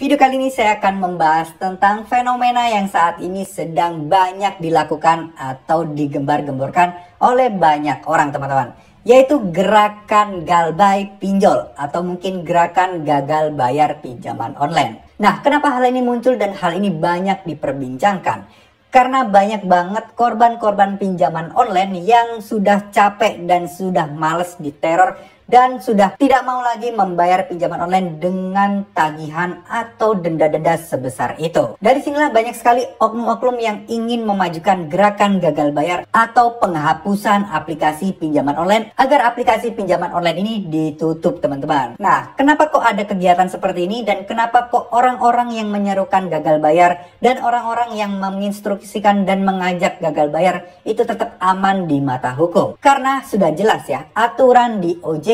Video kali ini saya akan membahas tentang fenomena yang saat ini sedang banyak dilakukan atau digembar-gemborkan oleh banyak orang teman-teman. Yaitu gerakan galbay pinjol atau mungkin gerakan gagal bayar pinjaman online. Nah, kenapa hal ini muncul dan hal ini banyak diperbincangkan? Karena banyak banget korban-korban pinjaman online yang sudah capek dan sudah males diteror dan sudah tidak mau lagi membayar pinjaman online dengan tagihan atau denda-denda sebesar itu. Dari sinilah banyak sekali oknum-oknum yang ingin memajukan gerakan gagal bayar atau penghapusan aplikasi pinjaman online agar aplikasi pinjaman online ini ditutup teman-teman. Nah, kenapa kok ada kegiatan seperti ini dan kenapa kok orang-orang yang menyerukan gagal bayar dan orang-orang yang menginstruksikan dan mengajak gagal bayar itu tetap aman di mata hukum? Karena sudah jelas ya, aturan di OJK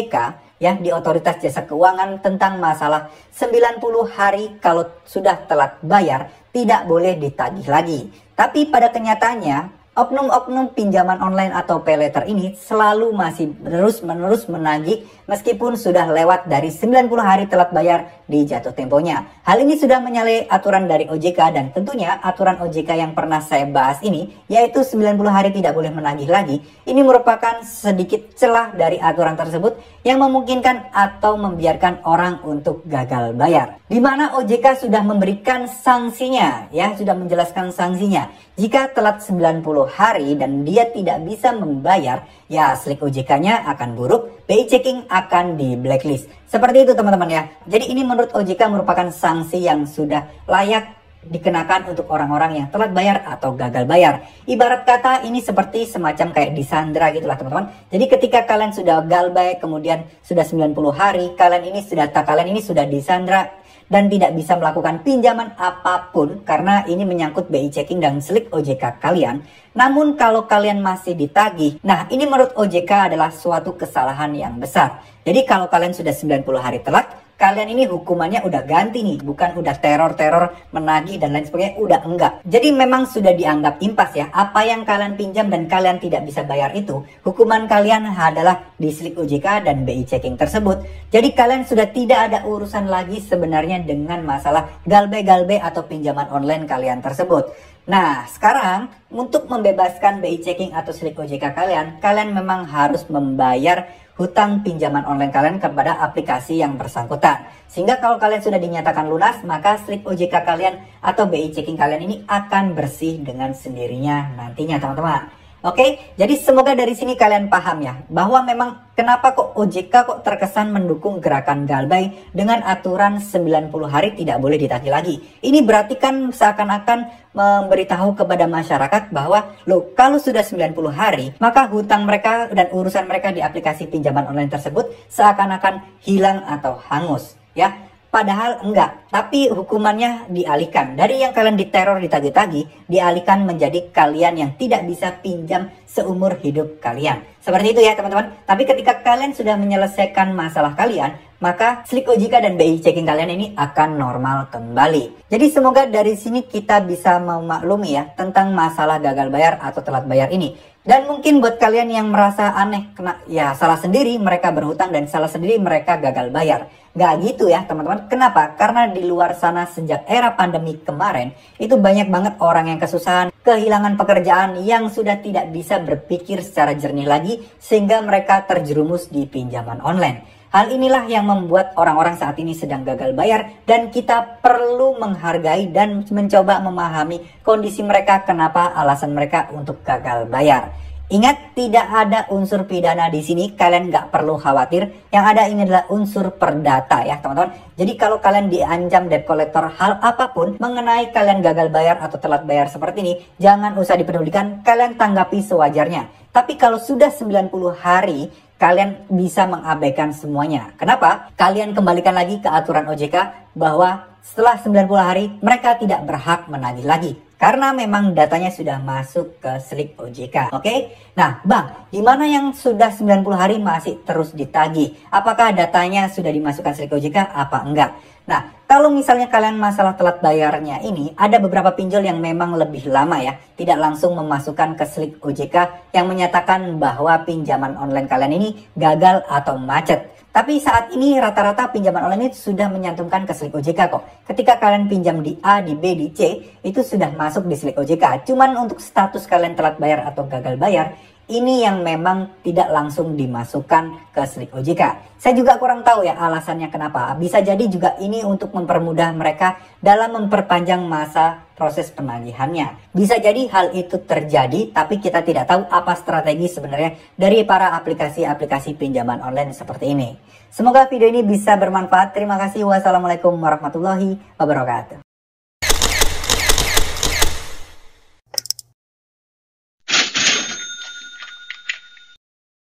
ya, di Otoritas Jasa Keuangan tentang masalah 90 hari kalau sudah telat bayar tidak boleh ditagih lagi. Tapi pada kenyataannya oknum-oknum pinjaman online atau paylater ini selalu masih terus-menerus menagih meskipun sudah lewat dari 90 hari telat bayar di jatuh temponya. Hal ini sudah menyalahi aturan dari OJK dan tentunya aturan OJK yang pernah saya bahas ini yaitu 90 hari tidak boleh menagih lagi. Ini merupakan sedikit celah dari aturan tersebut yang memungkinkan atau membiarkan orang untuk gagal bayar. Di mana OJK sudah memberikan sanksinya ya, sudah menjelaskan sanksinya. Jika telat 90 hari dan dia tidak bisa membayar, ya slik OJK-nya akan buruk, BI checking akan di blacklist. Seperti itu teman-teman ya. Jadi ini menurut OJK merupakan sanksi yang sudah layak dikenakan untuk orang-orang yang telat bayar atau gagal bayar. Ibarat kata ini seperti semacam kayak disandra gitulah teman-teman. Jadi ketika kalian sudah galbay kemudian sudah 90 hari, kalian ini sudah disandra dan tidak bisa melakukan pinjaman apapun karena ini menyangkut BI checking dan slik OJK kalian. Namun kalau kalian masih ditagih, nah ini menurut OJK adalah suatu kesalahan yang besar. Jadi kalau kalian sudah 90 hari telat, kalian ini hukumannya udah ganti nih, bukan udah teror-teror, menagih dan lain sebagainya, udah enggak. Jadi memang sudah dianggap impas ya, apa yang kalian pinjam dan kalian tidak bisa bayar itu, hukuman kalian adalah di slik OJK dan BI checking tersebut. Jadi kalian sudah tidak ada urusan lagi sebenarnya dengan masalah galbay-galbay atau pinjaman online kalian tersebut. Nah, sekarang untuk membebaskan BI checking atau slik OJK kalian memang harus membayar hutang pinjaman online kalian kepada aplikasi yang bersangkutan. Sehingga kalau kalian sudah dinyatakan lunas, maka slik OJK kalian atau BI checking kalian ini akan bersih dengan sendirinya nantinya teman-teman. Oke, jadi semoga dari sini kalian paham ya, bahwa memang kenapa kok OJK kok terkesan mendukung gerakan galbay dengan aturan 90 hari tidak boleh ditagih lagi. Ini berarti kan seakan-akan memberitahu kepada masyarakat bahwa loh, kalau sudah 90 hari, maka hutang mereka dan urusan mereka di aplikasi pinjaman online tersebut seakan-akan hilang atau hangus ya. Padahal enggak, tapi hukumannya dialihkan. Dari yang kalian diteror ditagih-tagih, dialihkan menjadi kalian yang tidak bisa pinjam seumur hidup kalian. Seperti itu ya teman-teman. Tapi ketika kalian sudah menyelesaikan masalah kalian, maka slik OJK dan BI checking kalian ini akan normal kembali. Jadi semoga dari sini kita bisa memaklumi ya tentang masalah gagal bayar atau telat bayar ini. Dan mungkin buat kalian yang merasa aneh, ya salah sendiri mereka berhutang dan salah sendiri mereka gagal bayar. Nggak gitu ya teman-teman. Kenapa? Karena di luar sana sejak era pandemi kemarin itu banyak banget orang yang kesusahan, kehilangan pekerjaan yang sudah tidak bisa berpikir secara jernih lagi sehingga mereka terjerumus di pinjaman online. Hal inilah yang membuat orang-orang saat ini sedang gagal bayar dan kita perlu menghargai dan mencoba memahami kondisi mereka, kenapa alasan mereka untuk gagal bayar. Ingat, tidak ada unsur pidana di sini, kalian nggak perlu khawatir. Yang ada ini adalah unsur perdata ya teman-teman. Jadi kalau kalian diancam debt collector hal apapun mengenai kalian gagal bayar atau telat bayar seperti ini, jangan usah dipedulikan, kalian tanggapi sewajarnya. Tapi kalau sudah 90 hari, kalian bisa mengabaikan semuanya. Kenapa? Kalian kembalikan lagi ke aturan OJK bahwa setelah 90 hari mereka tidak berhak menagih lagi. Karena memang datanya sudah masuk ke slik OJK. Oke? Nah, Bang, gimana yang sudah 90 hari masih terus ditagih? Apakah datanya sudah dimasukkan slik OJK apa enggak? Nah, kalau misalnya kalian masalah telat bayarnya ini, ada beberapa pinjol yang memang lebih lama ya, tidak langsung memasukkan ke slik OJK yang menyatakan bahwa pinjaman online kalian ini gagal atau macet. Tapi saat ini rata-rata pinjaman online itu sudah menyantumkan ke Slik OJK kok. Ketika kalian pinjam di A, di B, di C, itu sudah masuk di Slik OJK. Cuman untuk status kalian telat bayar atau gagal bayar, ini yang memang tidak langsung dimasukkan ke Slik OJK. Saya juga kurang tahu ya alasannya kenapa. Bisa jadi juga ini untuk mempermudah mereka dalam memperpanjang masa proses penagihannya. Bisa jadi hal itu terjadi, tapi kita tidak tahu apa strategi sebenarnya dari para aplikasi-aplikasi pinjaman online seperti ini. Semoga video ini bisa bermanfaat. Terima kasih. Wassalamualaikum warahmatullahi wabarakatuh.